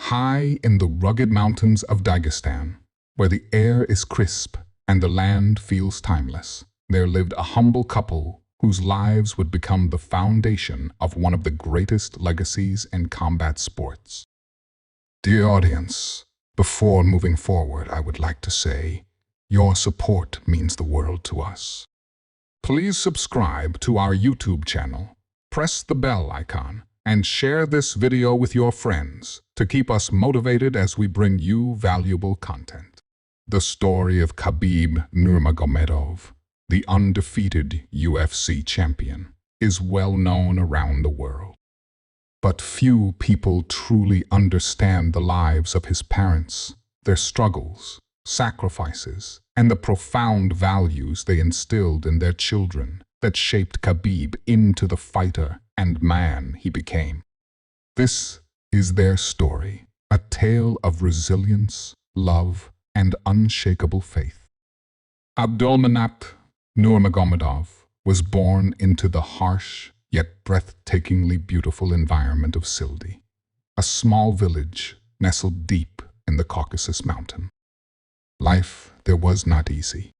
High in the rugged mountains of Dagestan, where the air is crisp and the land feels timeless, there lived a humble couple whose lives would become the foundation of one of the greatest legacies in combat sports. Dear audience, before moving forward, I would like to say, your support means the world to us. Please subscribe to our YouTube channel, press the bell icon, and share this video with your friends to keep us motivated as we bring you valuable content. The story of Khabib Nurmagomedov, the undefeated UFC champion, is well known around the world. But few people truly understand the lives of his parents, their struggles, sacrifices, and the profound values they instilled in their children that shaped Khabib into the fighter and man he became. This is their story, a tale of resilience, love, and unshakable faith. Abdulmanap Nurmagomedov was born into the harsh yet breathtakingly beautiful environment of Sildi, a small village nestled deep in the Caucasus Mountain. Life there was not easy.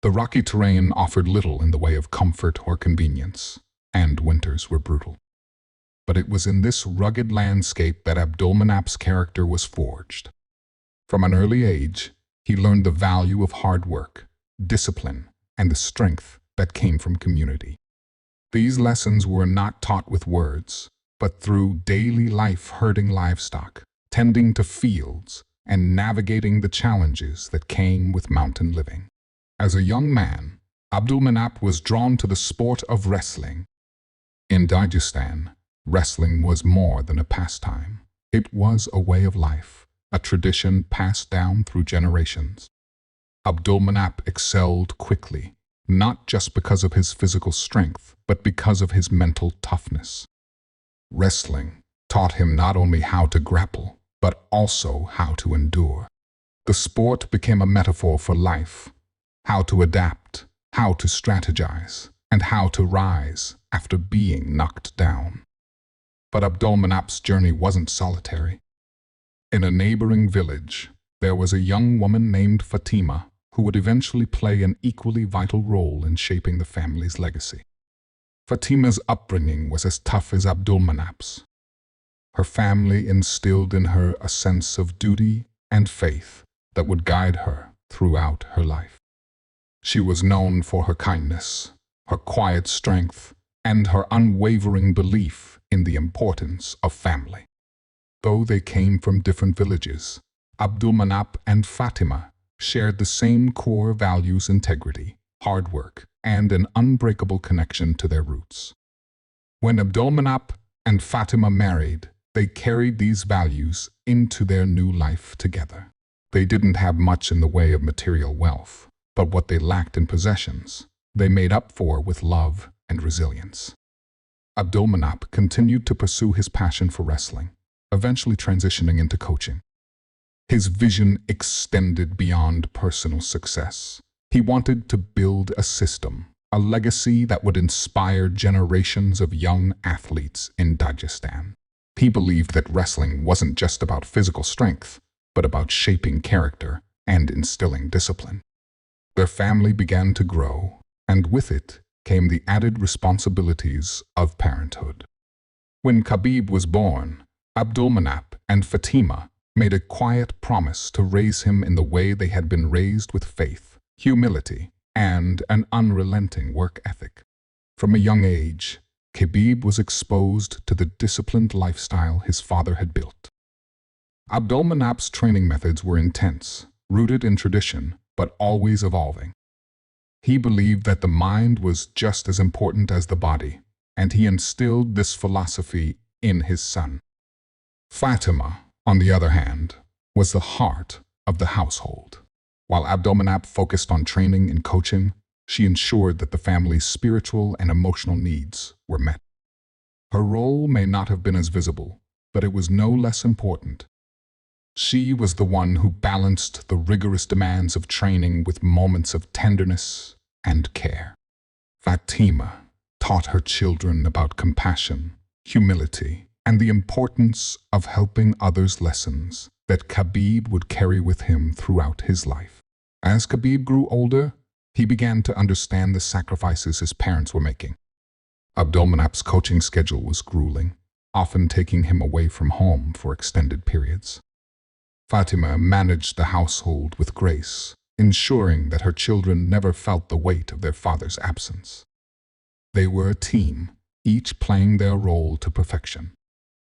The rocky terrain offered little in the way of comfort or convenience, and winters were brutal. But it was in this rugged landscape that Abdulmanap's character was forged. From an early age, he learned the value of hard work, discipline, and the strength that came from community. These lessons were not taught with words, but through daily life herding livestock, tending to fields, and navigating the challenges that came with mountain living. As a young man, Abdulmanap was drawn to the sport of wrestling. In Dagestan, wrestling was more than a pastime. It was a way of life, a tradition passed down through generations. Abdulmanap excelled quickly, not just because of his physical strength, but because of his mental toughness. Wrestling taught him not only how to grapple, but also how to endure. The sport became a metaphor for life, how to adapt, how to strategize, and how to rise after being knocked down. But Abdulmanap's journey wasn't solitary. In a neighboring village, there was a young woman named Fatima who would eventually play an equally vital role in shaping the family's legacy. Fatima's upbringing was as tough as Abdulmanap's. Her family instilled in her a sense of duty and faith that would guide her throughout her life. She was known for her kindness, her quiet strength, and her unwavering belief in the importance of family. Though they came from different villages, Abdulmanap and Fatima shared the same core values: integrity, hard work, and an unbreakable connection to their roots. When Abdulmanap and Fatima married, they carried these values into their new life together. They didn't have much in the way of material wealth, but what they lacked in possessions, they made up for with love and resilience. Abdulmanap continued to pursue his passion for wrestling, eventually transitioning into coaching. His vision extended beyond personal success. He wanted to build a system, a legacy that would inspire generations of young athletes in Dagestan. He believed that wrestling wasn't just about physical strength, but about shaping character and instilling discipline. Their family began to grow, and with it came the added responsibilities of parenthood. When Khabib was born, Abdulmanap and Fatima made a quiet promise to raise him in the way they had been raised, with faith, humility, and an unrelenting work ethic. From a young age, Khabib was exposed to the disciplined lifestyle his father had built. Abdulmanap's training methods were intense, rooted in tradition, but always evolving. He believed that the mind was just as important as the body, and he instilled this philosophy in his son. Fatima, on the other hand, was the heart of the household. While Abdulmanap focused on training and coaching, she ensured that the family's spiritual and emotional needs were met. Her role may not have been as visible, but it was no less important. She was the one who balanced the rigorous demands of training with moments of tenderness and care. Fatima taught her children about compassion, humility, and the importance of helping others, lessons that Khabib would carry with him throughout his life. As Khabib grew older, he began to understand the sacrifices his parents were making. Abdulmanap's coaching schedule was grueling, often taking him away from home for extended periods. Fatima managed the household with grace, ensuring that her children never felt the weight of their father's absence. They were a team, each playing their role to perfection.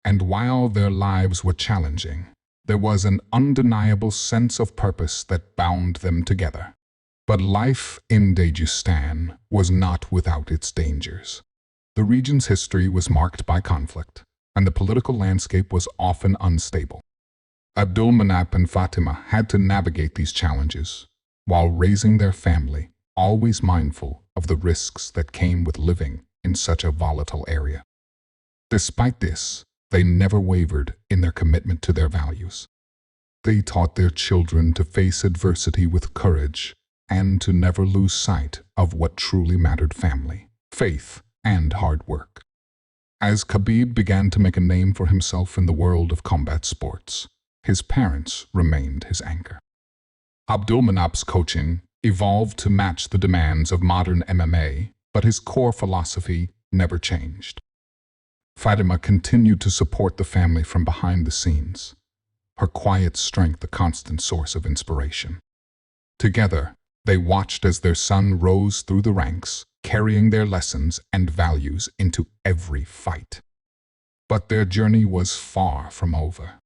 And while their lives were challenging, there was an undeniable sense of purpose that bound them together. But life in Dagestan was not without its dangers. The region's history was marked by conflict, and the political landscape was often unstable. Abdulmanap and Fatima had to navigate these challenges while raising their family, always mindful of the risks that came with living in such a volatile area. Despite this, they never wavered in their commitment to their values. They taught their children to face adversity with courage and to never lose sight of what truly mattered: family, faith, and hard work. As Khabib began to make a name for himself in the world of combat sports, his parents remained his anchor. Abdulmanap's coaching evolved to match the demands of modern MMA, but his core philosophy never changed. Fatima continued to support the family from behind the scenes, her quiet strength a constant source of inspiration. Together, they watched as their son rose through the ranks, carrying their lessons and values into every fight. But their journey was far from over.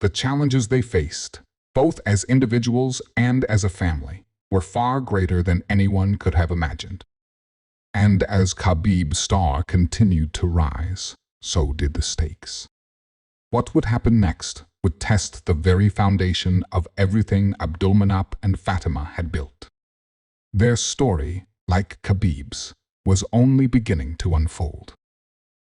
The challenges they faced, both as individuals and as a family, were far greater than anyone could have imagined. And as Khabib's star continued to rise, so did the stakes. What would happen next would test the very foundation of everything Abdulmanap and Fatima had built. Their story, like Khabib's, was only beginning to unfold.